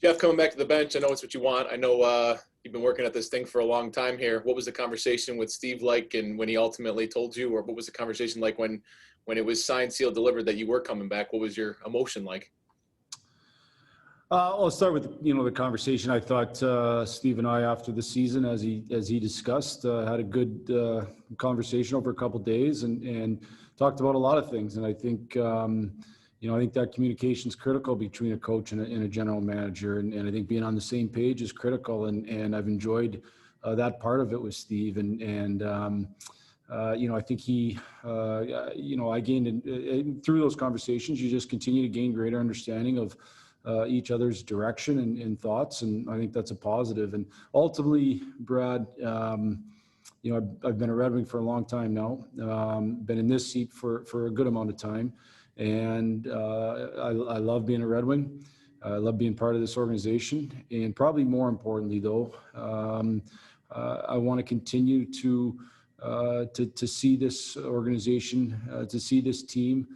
Jeff, coming back to the bench, I know it's what you want. I know you've been working at this thing for a long time here. What was the conversation with Steve like, and when he ultimately told you, or what was the conversation like when it was signed, sealed, delivered that you were coming back? What was your emotion like? I'll start with the conversation. I thought Steve and I, after the season, as he discussed, had a good conversation over a couple of days and talked about a lot of things. And I think I think that communication is critical between a coach and a general manager. And I think being on the same page is critical. And I've enjoyed that part of it with Steve. I think I gained through those conversations. You just continue to gain greater understanding of each other's direction and thoughts, and I think that's a positive. And ultimately, Brad, I've been a Red Wing for a long time now. Been in this seat for a good amount of time, and I love being a Red Wing. I love being part of this organization, and probably more importantly, though, I want to continue to see this organization, to see this team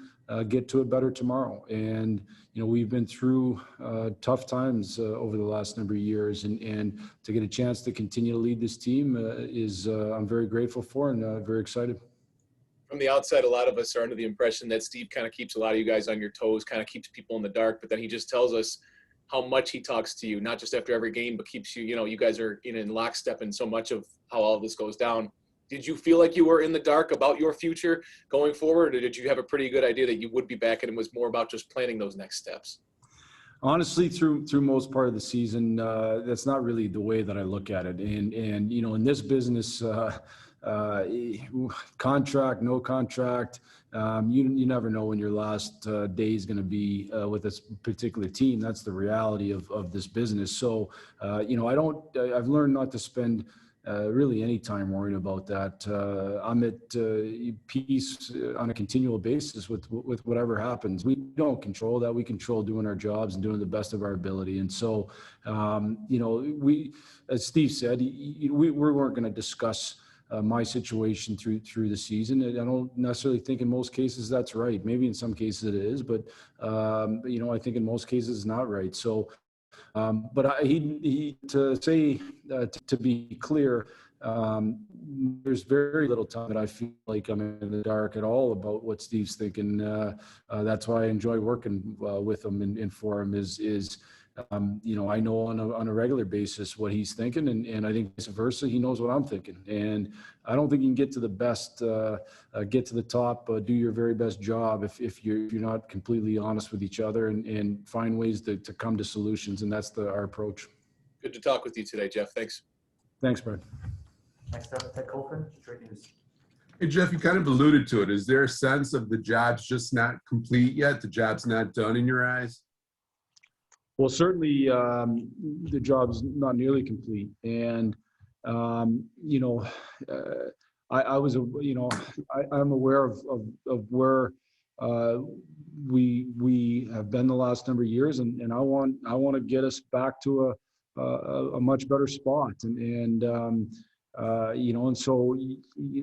get to a better tomorrow. And we've been through tough times over the last number of years, and to get a chance to continue to lead this team is I'm very grateful for and very excited. From the outside, a lot of us are under the impression that Steve kind of keeps a lot of you guys on your toes, kind of keeps people in the dark, but then he just tells us how much he talks to you, not just after every game, but keeps you, you guys are in lockstep in so much of how all of this goes down. Did you feel like you were in the dark about your future going forward, or did you have a pretty good idea that you would be back and it was more about just planning those next steps? Honestly, through most part of the season, that's not really the way that I look at it. And in this business, contract, no contract, you never know when your last day is going to be with this particular team. That's the reality of this business. So, I've learned not to spend really any time worrying about that. I'm at peace on a continual basis with whatever happens. We don't control that. We control doing our jobs and doing the best of our ability. And so, we, as Steve said, we weren't going to discuss my situation through the season. I don't necessarily think in most cases that's right. Maybe in some cases it is, but I think in most cases it's not right. So. But to be clear, there's very little time that I feel like I'm in the dark at all about what Steve's thinking. That's why I enjoy working with him and for him is I know on a regular basis what he's thinking, and I think vice versa, he knows what I'm thinking. And I don't think you can get to the best, get to the top, do your very best job if you're not completely honest with each other and find ways to come to solutions. And that's our approach. Good to talk with you today, Jeff. Thanks. Thanks, Brad. Next up, Ted Colfin, Detroit News. Hey, Jeff, you kind of alluded to it. Is there a sense of the job's just not complete yet? The job's not done in your eyes? Well, certainly the job's not nearly complete. And, I'm aware of where we have been the last number of years, and I want to get us back to a much better spot. And so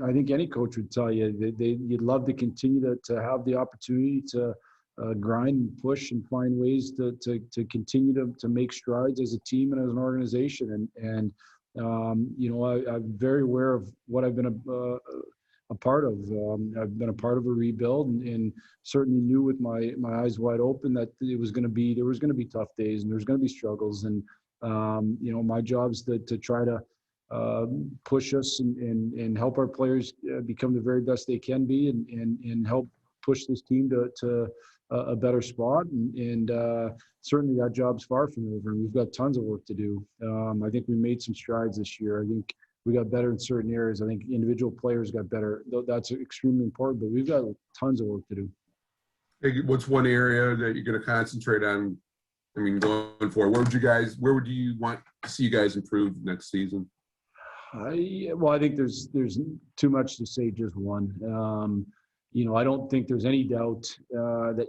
I think any coach would tell you that you'd love to continue to have the opportunity to grind and push and find ways to continue to make strides as a team and as an organization. I'm very aware of what I've been a part of. I've been a part of a rebuild, and certainly knew with my eyes wide open that there was going to be tough days and there's going to be struggles. And my job's to try to push us and help our players become the very best they can be, and help push this team to a better spot. And certainly that job's far from over, and we've got tons of work to do. I think we made some strides this year. I think we got better in certain areas. I think individual players got better. That's extremely important, but we've got tons of work to do. Hey, what's one area that you're going to concentrate on? I mean, going forward, where would you want to see you guys improve next season? I think there's too much to say just one. I don't think there's any doubt that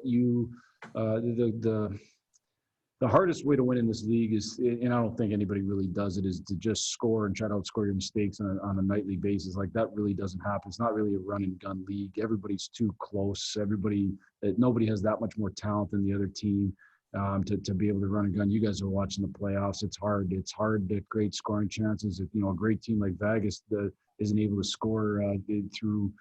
the hardest way to win in this league is, and I don't think anybody really does it, is to just score and try to outscore your mistakes on a nightly basis. Like, that really doesn't happen. It's not really a run and gun league. Everybody's too close. Nobody has that much more talent than the other team. to be able to run a gun. You guys are watching the playoffs. It's hard. It's hard to create scoring chances. If a great team like Vegas isn't able to score through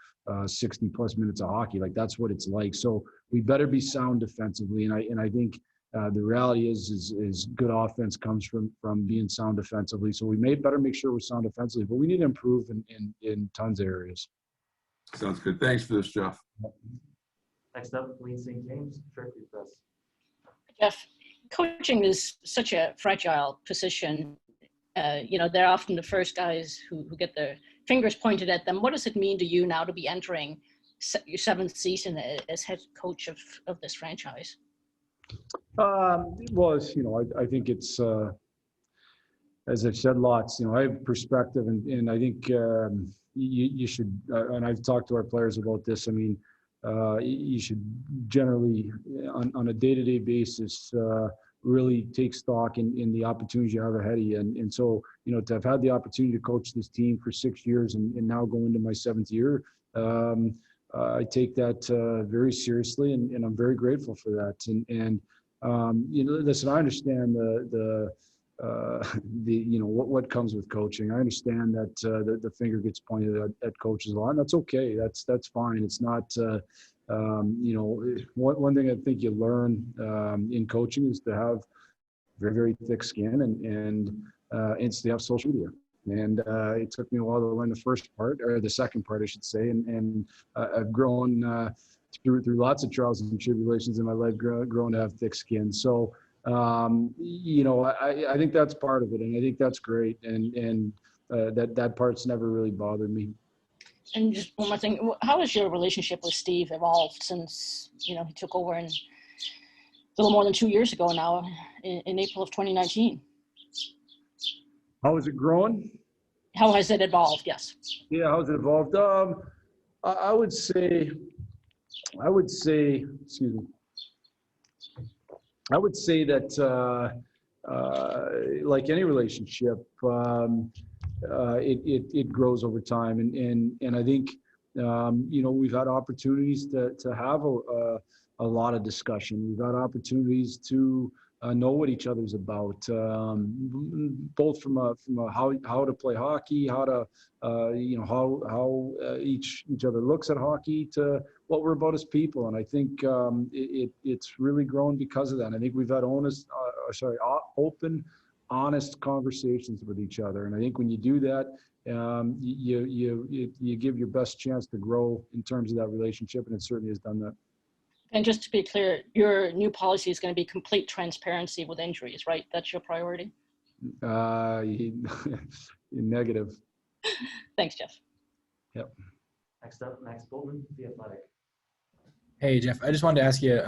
60 plus minutes of hockey, like that's what it's like. So we better be sound defensively. And I think the reality is good offense comes from being sound defensively. So we better make sure we're sound defensively, but we need to improve in tons of areas. Sounds good. Thanks for this, Jeff. Next up, Lee St. James, Directory Press. Jeff, coaching is such a fragile position. They're often the first guys who get their fingers pointed at them. What does it mean to you now to be entering your 7th season as head coach of this franchise? Well, I think it's, as I've said lots, I have perspective and I think you should, and I've talked to our players about this. I mean, you should generally, on a day-to-day basis, really take stock in the opportunities you have ahead of you. And so, to have had the opportunity to coach this team for 6 years and now go into my 7th year, I take that very seriously, and I'm very grateful for that. And listen, I understand what comes with coaching. I understand that the finger gets pointed at coaches a lot, and that's okay. That's fine. It's not, one thing I think you learn in coaching is to have very, very thick skin and to have social media. And it took me a while to learn the first part, or the second part, I should say. And I've grown through lots of trials and tribulations in my life, grown to have thick skin. So, I think that's part of it, and I think that's great. And that part's never really bothered me. And just one more thing, how has your relationship with Steve evolved since, he took over a little more than 2 years ago now in April of 2019? How is it growing? How has it evolved? Yes. Yeah, how's it evolved? I would say, excuse me. I would say that, like any relationship, it grows over time, and I think we've had opportunities to have a lot of discussion. We've had opportunities to know what each other's about, both from a how to play hockey, how to how each other looks at hockey, to what we're about as people. And I think it's really grown because of that. And I think we've had open, honest conversations with each other. And I think when you do that, you give your best chance to grow in terms of that relationship, and it certainly has done that. And just to be clear, your new policy is going to be complete transparency with injuries, right? That's your priority? Negative. Thanks, Jeff. Yep. Next up, Max Bolton, The Athletic. Hey, Jeff, I just wanted to ask you,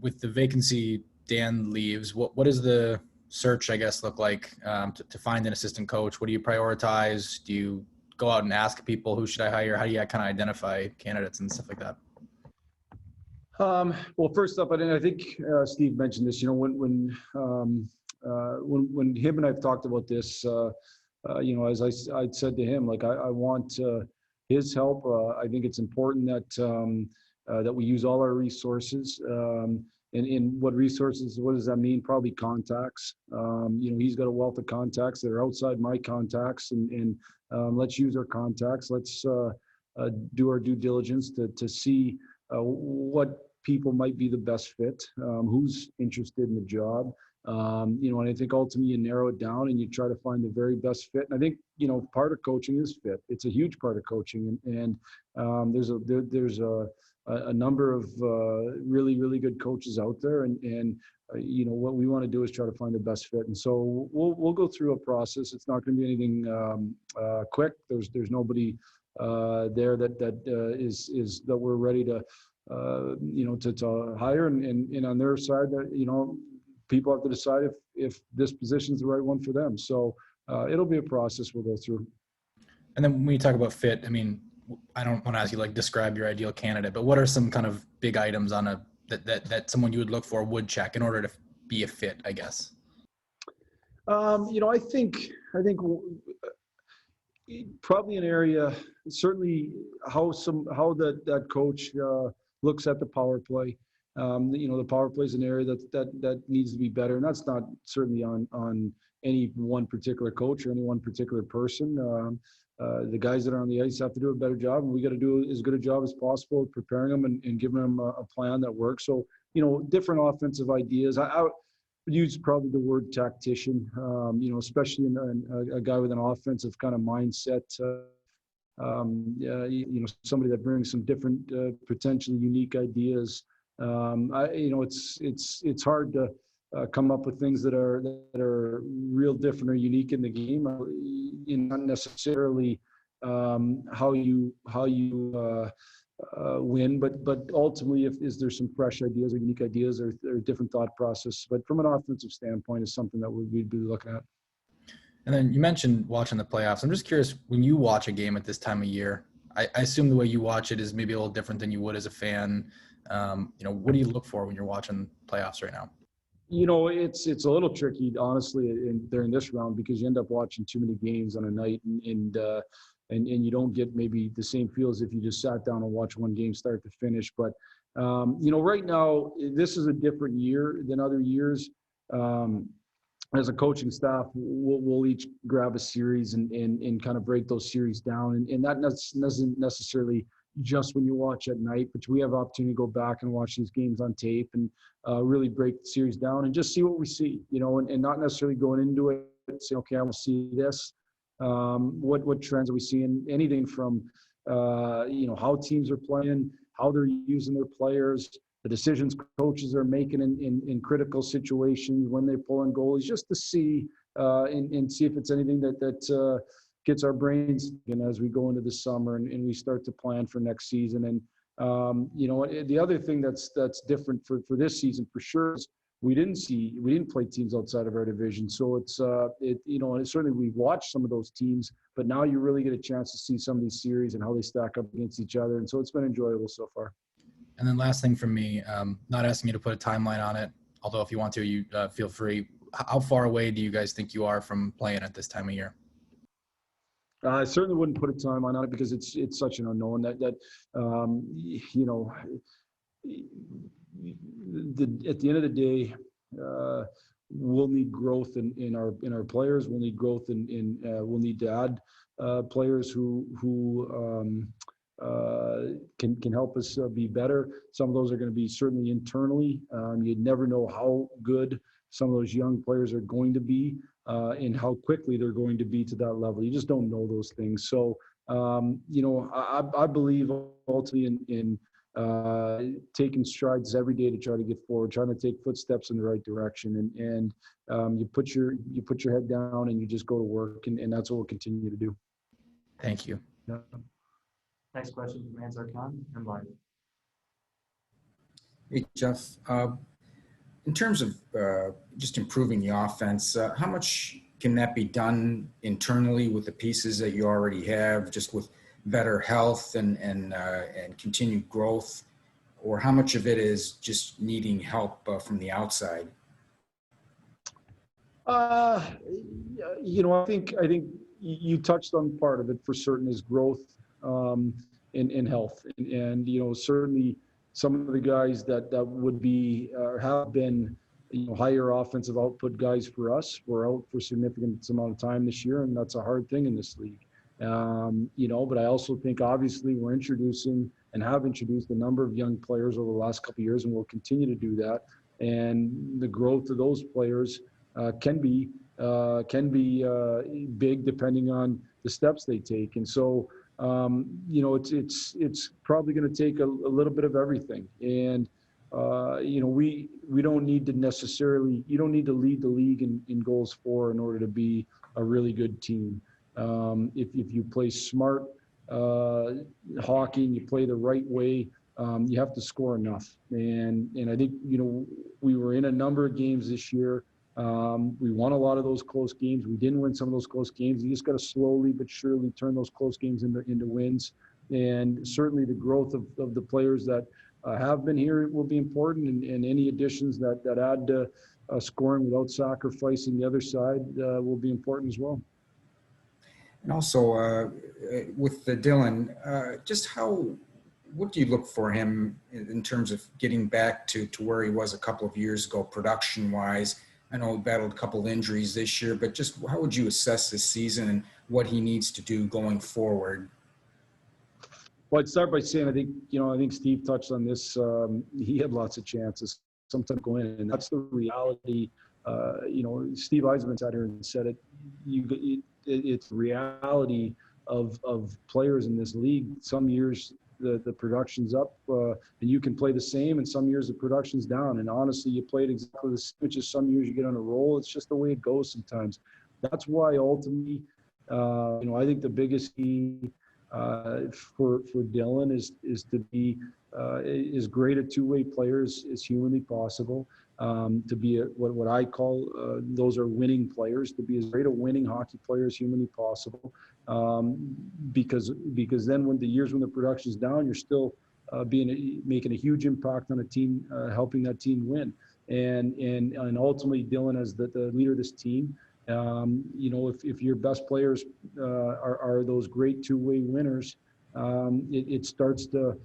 with the vacancy, Dan leaves, what does the search, I guess, look like to find an assistant coach? What do you prioritize? Do you go out and ask people, who should I hire? How do you kind of identify candidates and stuff like that? Well, first up, I think Steve mentioned this. When him and I've talked about this, as I said to him, like I want his help. I think it's important that we use all our resources. And what resources? What does that mean? Probably contacts. He's got a wealth of contacts that are outside my contacts, and let's use our contacts. Let's do our due diligence to see what people might be the best fit, who's interested in the job. And I think ultimately you narrow it down and you try to find the very best fit. And I think, part of coaching is fit. It's a huge part of coaching. And there's a number of really, really good coaches out there. And what we want to do is try to find the best fit. And so we'll go through a process. It's not going to be anything quick. There's nobody there that is that we're ready to to hire, and on their side, that people have to decide if this position is the right one for them. So it'll be a process we'll go through. And then when you talk about fit, I mean, I don't want to ask you describe your ideal candidate, but what are some kind of big items on that someone you would look for would check in order to be a fit, I guess? I think probably an area, certainly how that coach looks at the power play. The power play is an area that needs to be better, and that's not certainly on any one particular coach or any one particular person. The guys that are on the ice have to do a better job, and we got to do as good a job as possible of preparing them and giving them a plan that works. So, different offensive ideas. I would use probably the word tactician, especially in a guy with an offensive kind of mindset. Somebody that brings some different, potentially unique ideas. It's hard to come up with things that are real different or unique in the game. Not necessarily how you win, but ultimately, is there some fresh ideas or unique ideas or different thought process? But from an offensive standpoint, is something that we'd be looking at. And then you mentioned watching the playoffs. I'm just curious, when you watch a game at this time of year, I assume the way you watch it is maybe a little different than you would as a fan. What do you look for when you're watching playoffs right now? It's a little tricky, honestly, during this round, because you end up watching too many games on a night, and you don't get maybe the same feel as if you just sat down and watched one game start to finish. But right now, this is a different year than other years. As a coaching staff, we'll each grab a series and kind of break those series down. And that doesn't necessarily just when you watch at night, but we have opportunity to go back and watch these games on tape and really break the series down and just see what we see, and not necessarily going into it and say, okay, I want to see this. What trends are we seeing? Anything from, how teams are playing, how they're using their players, the decisions coaches are making in critical situations when they pull in goalies, just to see and see if it's anything that gets our brains thinking as we go into the summer and we start to plan for next season. And the other thing that's different for this season for sure is we didn't play teams outside of our division. So and certainly we've watched some of those teams, but now you really get a chance to see some of these series and how they stack up against each other. And so it's been enjoyable so far. And then last thing from me, not asking you to put a timeline on it, although if you want to, you feel free. How far away do you guys think you are from playing at this time of year? I certainly wouldn't put a timeline on it because it's such an unknown that at the end of the day, we'll need growth in our players. We'll need growth we'll need to add players who can help us be better. Some of those are going to be certainly internally. You'd never know how good some of those young players are going to be and how quickly they're going to be to that level. You just don't know those things. So, I believe ultimately in taking strides every day to try to get forward, trying to take footsteps in the right direction. And you put your head down and you just go to work, and that's what we'll continue to do. Thank you. Yeah. Next question from Ansar Khan and Live. Hey, Jeff. In terms of just improving the offense, how much can that be done internally with the pieces that you already have, just with better health and continued growth, or how much of it is just needing help from the outside? I think you touched on part of it for certain is growth in health, and certainly some of the guys that would be or have been higher offensive output guys for us were out for significant amount of time this year, and that's a hard thing in this league. But I also think obviously we're introducing and have introduced a number of young players over the last couple of years, and we'll continue to do that. And the growth of those players can be big depending on the steps they take. And so, it's probably going to take a little bit of everything. And, we don't need to necessarily, you don't need to lead the league in goals for in order to be a really good team. If you play smart hockey and you play the right way, you have to score enough. And I think, we were in a number of games this year. We won a lot of those close games. We didn't win some of those close games. You just got to slowly but surely turn those close games into wins. And certainly the growth of the players that have been here will be important, and any additions that add to scoring without sacrificing the other side will be important as well. And also with Dylan, just how what do you look for him in terms of getting back to where he was a couple of years ago, production-wise? I know he battled a couple of injuries this year, but just how would you assess this season and what he needs to do going forward? Well, I'd start by saying I think Steve touched on this. He had lots of chances sometimes go in, and that's the reality. Steve Eisman sat here and said it. It's reality of players in this league. Some years the production's up and you can play the same, and some years the production's down. And honestly, you played exactly the same. It's just some years you get on a roll. It's just the way it goes sometimes. That's why ultimately, I think the biggest key for Dylan is to be as great a two-way player as humanly possible. To be what I call those are winning players. To be as great a winning hockey player as humanly possible. Because then when the production's down, you're still making a huge impact on a team, helping that team win. And ultimately, Dylan as the leader of this team. If your best players are those great two-way winners, it starts to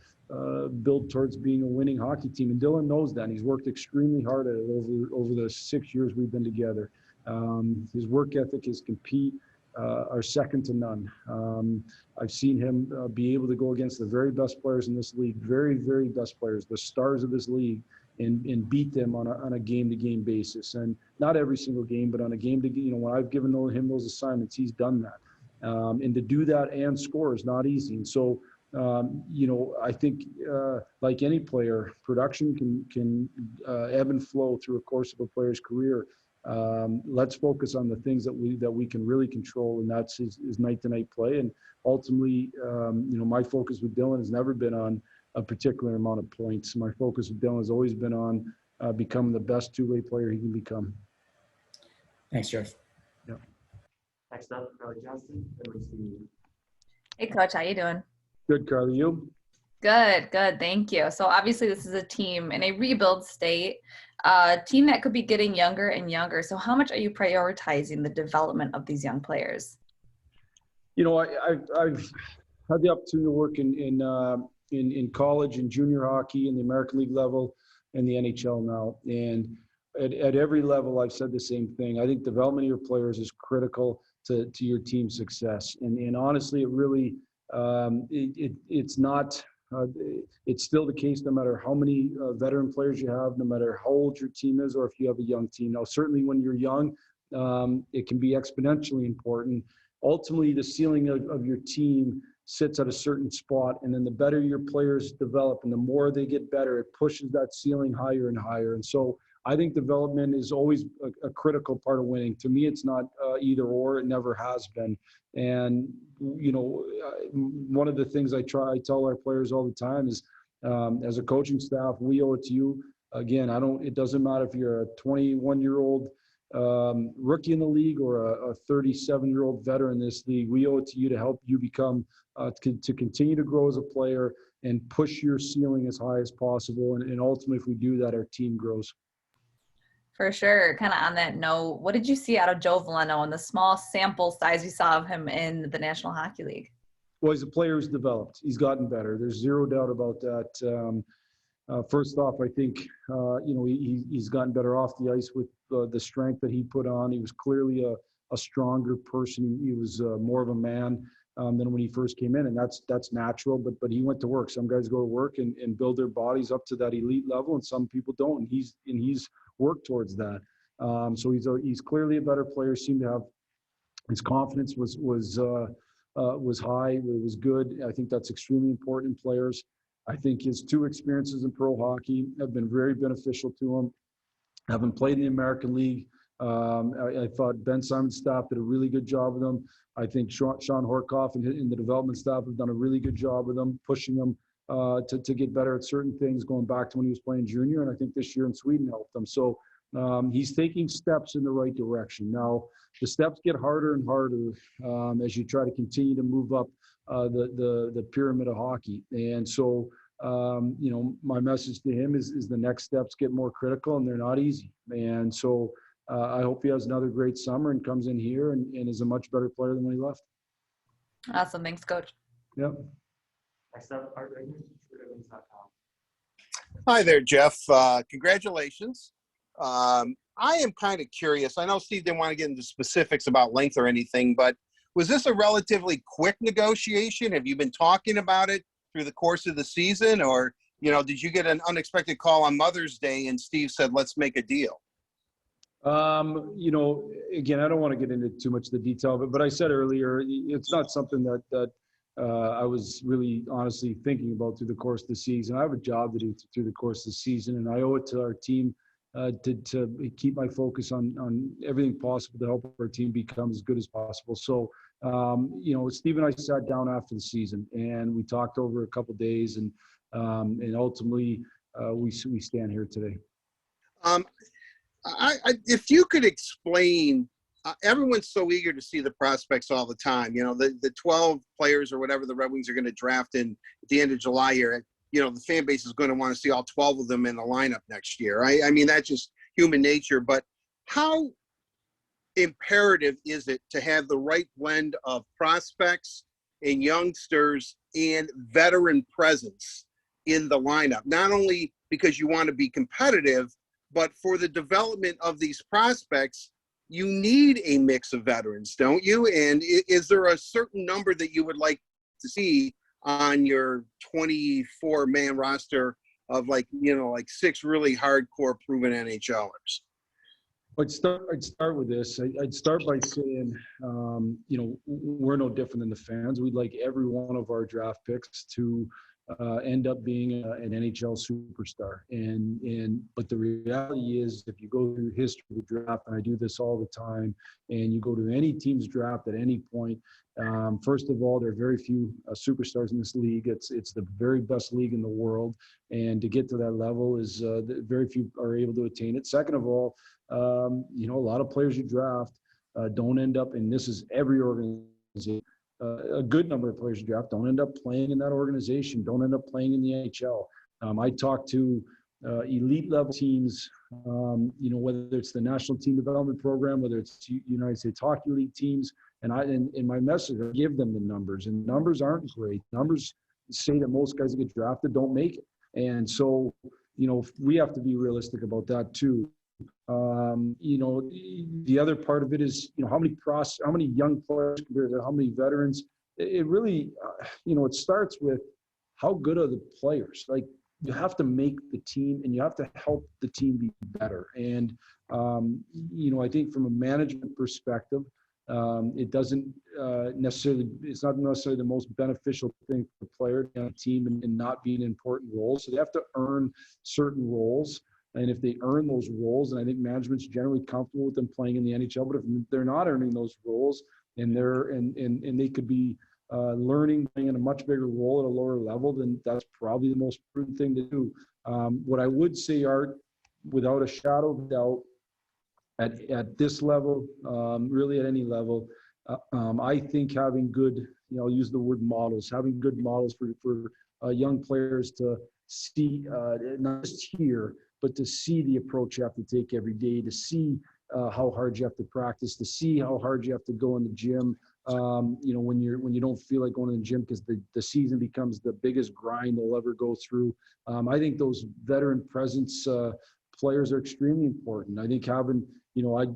build towards being a winning hockey team. And Dylan knows that. And he's worked extremely hard at it over the 6 years we've been together. His work ethic, his compete are second to none. I've seen him be able to go against the very best players in this league, very, very best players, the stars of this league, and beat them on a game-to-game basis. And not every single game, but on a game-to-game. When I've given him those assignments, he's done that. And to do that and score is not easy. And so, I think like any player, production can ebb and flow through a course of a player's career. Let's focus on the things that we can really control, and that's his night-to-night play. And ultimately, my focus with Dylan has never been on a particular amount of points. My focus with Dylan has always been on becoming the best two-way player he can become. Thanks, Jeff. Yep. Next up, Carly Johnston, Edward Steve. Hey, Coach, how you doing? Good, Carly. You? Good, thank you. So obviously this is a team in a rebuild state, a team that could be getting younger and younger. So how much are you prioritizing the development of these young players? I've had the opportunity to work in college and junior hockey in the American League level and the NHL now. And at every level, I've said the same thing. I think development of your players is critical to your team's success. And honestly, it really, it's not, it's still the case no matter how many veteran players you have, no matter how old your team is, or if you have a young team. Now, certainly when you're young, it can be exponentially important. Ultimately, the ceiling of your team sits at a certain spot, and then the better your players develop and the more they get better, it pushes that ceiling higher and higher. And so I think development is always a critical part of winning. To me, it's not either or. It never has been. And, one of the things I tell our players all the time is, as a coaching staff, we owe it to you. Again, it doesn't matter if you're a 21-year-old rookie in the league or a 37-year-old veteran in this league. We owe it to you to help you become, to continue to grow as a player and push your ceiling as high as possible. And ultimately, if we do that, our team grows. For sure. Kind of on that note, what did you see out of Joe Veleno and the small sample size we saw of him in the National Hockey League? Well, he's a player who's developed. He's gotten better. There's zero doubt about that. First off, I think, he's gotten better off the ice with the strength that he put on. He was clearly a stronger person. He was more of a man than when he first came in, and that's natural. But he went to work. Some guys go to work and build their bodies up to that elite level, and some people don't. And he's worked towards that. So he's clearly a better player. Seemed to have his confidence was high. It was good. I think that's extremely important in players. I think his 2 experiences in pro hockey have been very beneficial to him. Having played in the American League, I thought Ben Simon's staff did a really good job with him. I think Sean Horkoff and the development staff have done a really good job with him, pushing him to get better at certain things, going back to when he was playing junior. And I think this year in Sweden helped him. So he's taking steps in the right direction. Now, the steps get harder and harder as you try to continue to move up the pyramid of hockey. And so, my message to him is the next steps get more critical, and they're not easy. And so I hope he has another great summer and comes in here and is a much better player than when he left. Awesome. Thanks, Coach. Yep. Next up, Art Wagner, SportsRedWings.com. Hi there, Jeff. Congratulations. I am kind of curious. I know Steve didn't want to get into specifics about length or anything, but was this a relatively quick negotiation? Have you been talking about it through the course of the season, or, you know, did you get an unexpected call on Mother's Day and Steve said, let's make a deal? You know, again, I don't want to get into too much of the detail, but I said earlier, it's not something that I was really honestly thinking about through the course of the season. I have a job to do through the course of the season, and I owe it to our team to keep my focus on everything possible to help our team become as good as possible. So, you know, Steve and I sat down after the season and we talked over a couple of days, and ultimately we stand here today. If you could explain, everyone's so eager to see the prospects all the time. You know, the 12 players or whatever the Red Wings are going to draft in at the end of July here. You know, the fan base is going to want to see all 12 of them in the lineup next year. I mean, that's just human nature. But how imperative is it to have the right blend of prospects and youngsters and veteran presence in the lineup? Not only because you want to be competitive, but for the development of these prospects, you need a mix of veterans, don't you? And is there a certain number that you would like to see on your 24-man roster of, like, you know, like 6 really hardcore proven NHLers? I'd start with this. I'd start by saying, you know, we're no different than the fans. We'd like every one of our draft picks to end up being an NHL superstar. But the reality is, if you go through history of the draft, and I do this all the time, and you go to any team's draft at any point, first of all, there are very few superstars in this league. It's the very best league in the world, and to get to that level is very few are able to attain it. Second of all, you know, a lot of players you draft don't end up, and this is every organization. A good number of players you draft don't end up playing in that organization, don't end up playing in the NHL. I talk to elite level teams, you know, whether it's the National Team Development Program, whether it's United States Hockey League teams, and in my message, I give them the numbers, and numbers aren't great. Numbers say that most guys that get drafted don't make it. And so, you know, we have to be realistic about that too. You know, the other part of it is, you know, how many young players compared to how many veterans. It really, you know, it starts with how good are the players. Like, you have to make the team, and you have to help the team be better. And you know, I think from a management perspective, it doesn't necessarily, it's not necessarily the most beneficial thing for the player on a team and not be in important roles. So they have to earn certain roles. And if they earn those roles, and I think management's generally comfortable with them playing in the NHL, but if they're not earning those roles, and they could be learning, playing in a much bigger role at a lower level, then that's probably the most prudent thing to do. What I would say, Art, without a shadow of doubt, at this level, really at any level, I think having good, you know, I'll use the word models, having good models for young players to see, not just hear, but to see the approach you have to take every day, to see how hard you have to practice, to see how hard you have to go in the gym. You know, when you don't feel like going to the gym because the season becomes the biggest grind they'll ever go through. I think those veteran presence players are extremely important. I think having, you know, I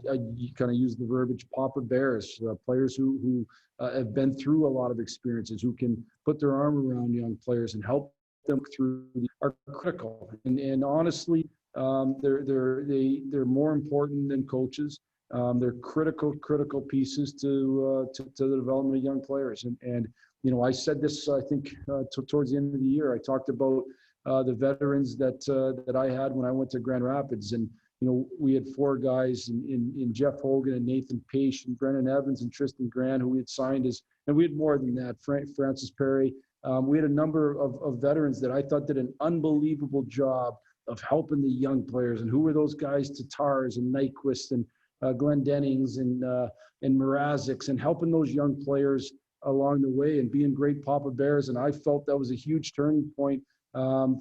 kind of use the verbiage Papa Bears, players who have been through a lot of experiences, who can put their arm around young players and help them through, are critical. And honestly, they're more important than coaches. They're critical pieces to the development of young players. And you know, I said this, I think, towards the end of the year. I talked about the veterans that I had when I went to Grand Rapids, and you know, we had 4 guys in Jeff Hogan and Nathan Page and Brennan Evans and Tristan Grant, who we had signed as, and we had more than that, Francis Perry. We had a number of veterans that I thought did an unbelievable job of helping the young players. And who were those guys? Tatars and Nyquist and Glenn Dennings and Mrazek, and helping those young players along the way and being great Papa Bears. And I felt that was a huge turning point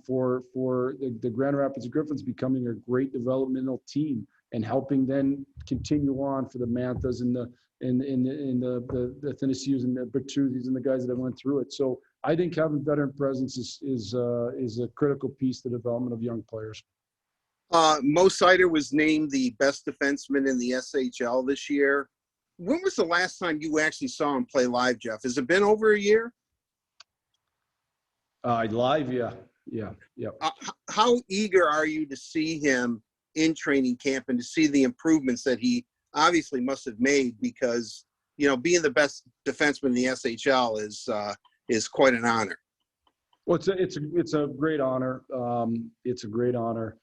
for the Grand Rapids Griffins becoming a great developmental team and helping then continue on for the Manthas and the Thinacius and the Bertuzzi's and the guys that went through it. So I think having veteran presence is a critical piece to the development of young players. Mo Sider was named the best defenseman in the SHL this year. When was the last time you actually saw him play live, Jeff? Has it been over a year? Live, yeah. How eager are you to see him in training camp and to see the improvements that he obviously must have made? Because, you know, being the best defenseman in the SHL is quite an honor. Well, it's a great honor. It's a great honor.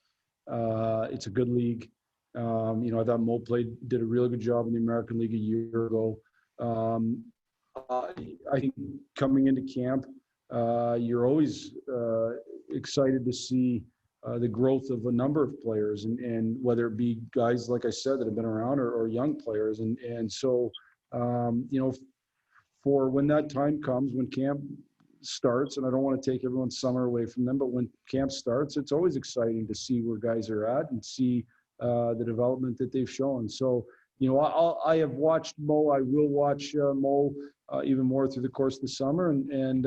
It's a good league. You know, I thought Mo did a really good job in the American League a year ago. I think coming into camp, you're always excited to see the growth of a number of players, and whether it be guys, like I said, that have been around or young players. And so, you know, for when that time comes, when camp starts, and I don't want to take everyone's summer away from them, but when camp starts, it's always exciting to see where guys are at and see the development that they've shown. So, you know, I have watched Mo. I will watch Mo even more through the course of the summer, and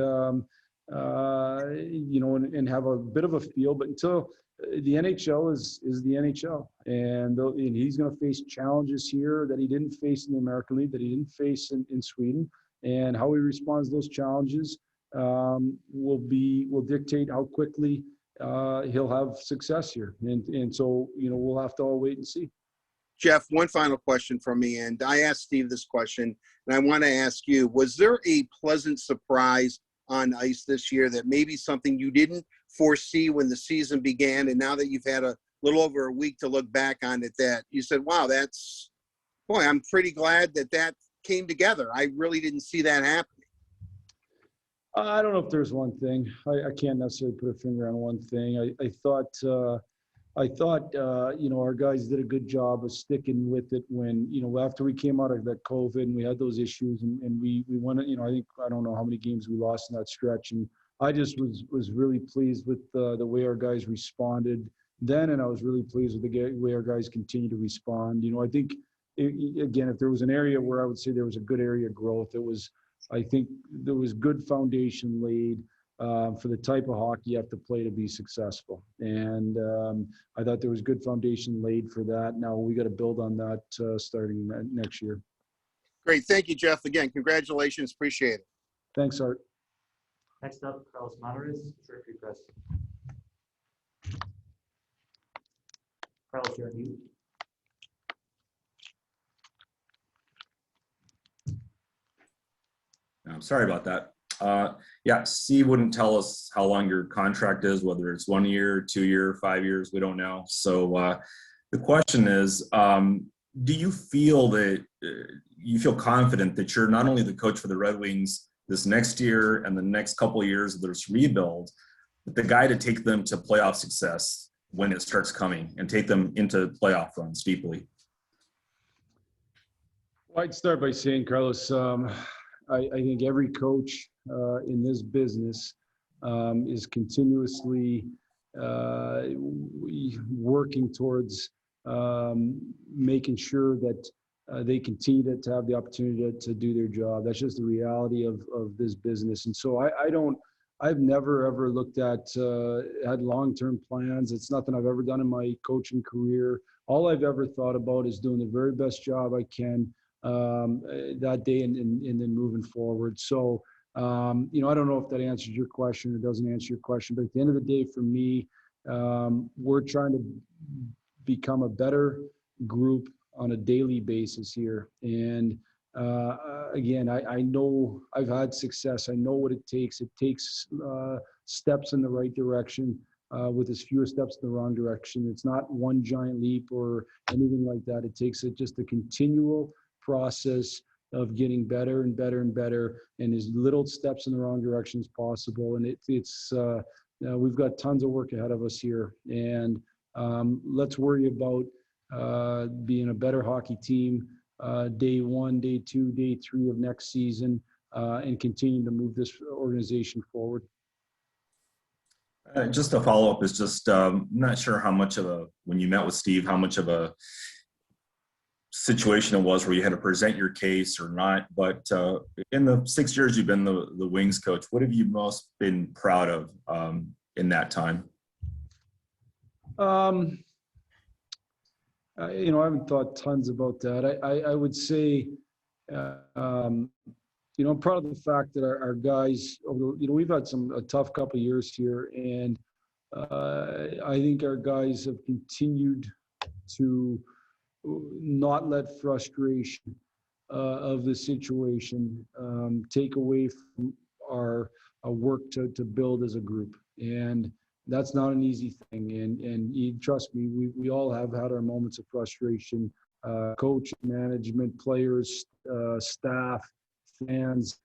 you know, and have a bit of a feel. But until the NHL is the NHL, and he's going to face challenges here that he didn't face in the American League, that he didn't face in Sweden, and how he responds to those challenges will dictate how quickly he'll have success here. And so, you know, we'll have to all wait and see. Jeff, one final question from me, and I asked Steve this question, and I want to ask you, was there a pleasant surprise on ice this year that maybe something you didn't foresee when the season began, and now that you've had a little over a week to look back on it, that you said, wow, I'm pretty glad that came together. I really didn't see that happen. I don't know if there's one thing. I can't necessarily put a finger on one thing. I thought, you know, our guys did a good job of sticking with it when, you know, after we came out of that COVID and we had those issues, and we won it. You know, I don't know how many games we lost in that stretch, and I just was really pleased with the way our guys responded then, and I was really pleased with the way our guys continue to respond. You know, I think again, if there was an area where I would say there was a good area of growth, I think there was good foundation laid for the type of hockey you have to play to be successful. And I thought there was good foundation laid for that. Now we got to build on that starting next year. Great. Thank you, Jeff. Again, congratulations. Appreciate it. Thanks, Art. Next up, Carlos Monarez, Turkey Press. Carlos, you're on mute. I'm sorry about that. Yeah, Steve wouldn't tell us how long your contract is, whether it's 1 year, 2 year, 5 years, we don't know. So the question is, do you feel that you feel confident that you're not only the coach for the Red Wings this next year and the next couple of years of this rebuild, but the guy to take them to playoff success when it starts coming and take them into playoff runs deeply? Well, I'd start by saying, Carlos, I think every coach in this business is continuously working towards making sure that they continue to have the opportunity to do their job. That's just the reality of this business. And so I've never ever looked at had long-term plans. It's nothing I've ever done in my coaching career. All I've ever thought about is doing the very best job I can that day and then moving forward. So, you know, I don't know if that answers your question or doesn't answer your question, but at the end of the day, for me, we're trying to become a better group on a daily basis here. And again, I know I've had success. I know what it takes. It takes steps in the right direction with as few steps in the wrong direction. It's not one giant leap or anything like that. It takes just a continual process of getting better and better and better, and as little steps in the wrong direction as possible. And we've got tons of work ahead of us here, and let's worry about being a better hockey team day 1, day 2, day 3 of next season, and continue to move this organization forward. Just a follow up is, I'm not sure how much of when you met with Steve, how much of a, situation it was where you had to present your case or not. But in the 6 years you've been the Wings coach, what have you most been proud of in that time? You know, I haven't thought tons about that. I would say, you know, I'm proud of the fact that our guys, you know, we've had a tough couple of years here, and I think our guys have continued to not let frustration of the situation take away from our work to build as a group. And that's not an easy thing. And you trust me, we all have had our moments of frustration, coach, management, players, staff, fans.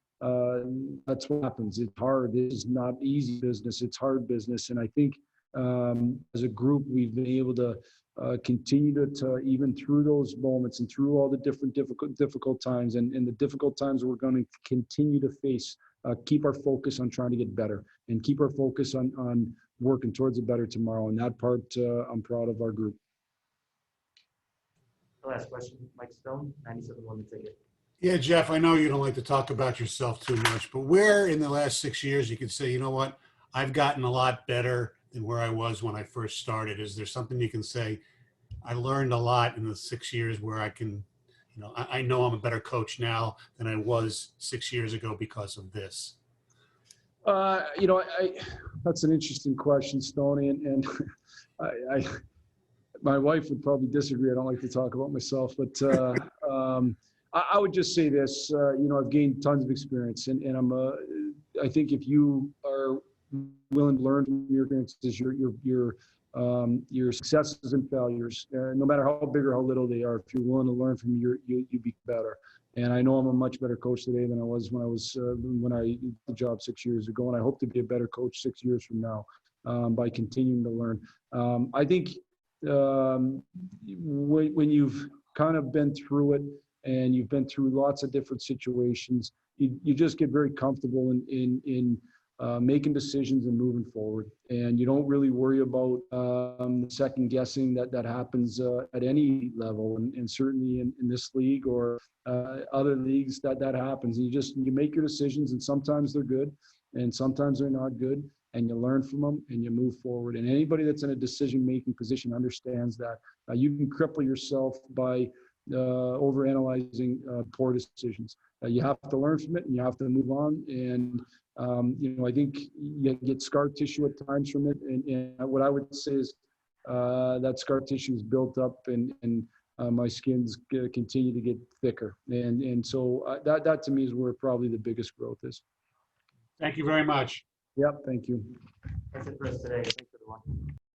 That's what happens. It's hard. This is not easy business. It's hard business. And I think as a group, we've been able to continue to even through those moments and through all the different difficult times and the difficult times we're going to continue to face, keep our focus on trying to get better and keep our focus on working towards a better tomorrow. And that part, I'm proud of our group. The last question, Mike Stone, 97 London Ticket. Yeah, Jeff, I know you don't like to talk about yourself too much, but where in the last 6 years you could say, you know what, I've gotten a lot better than where I was when I first started? Is there something you can say, I learned a lot in the 6 years where I can, you know, I know I'm a better coach now than I was 6 years ago because of this? You know, that's an interesting question, Stoney, and my wife would probably disagree. I don't like to talk about myself, but I would just say this. You know, I've gained tons of experience, and I think if you are willing to learn from your experiences, your successes and failures, no matter how big or how little they are, if you're willing to learn from you be better. And I know I'm a much better coach today than I was when I did the job 6 years ago, and I hope to be a better coach 6 years from now by continuing to learn. I think when you've kind of been through it and you've been through lots of different situations, you just get very comfortable in making decisions and moving forward. And you don't really worry about the second guessing that happens at any level. And certainly in this league or other leagues that happens. And you make your decisions, and sometimes they're good and sometimes they're not good. And you learn from them and you move forward. And anybody that's in a decision-making position understands that. You can cripple yourself by overanalyzing poor decisions. You have to learn from it and you have to move on. And you know, I think you get scar tissue at times from it. And what I would say is that scar tissue is built up, and my skin's continue to get thicker. And so that to me is where probably the biggest growth is. Thank you very much. Yep, thank you. That's it for us today. Thanks, everyone.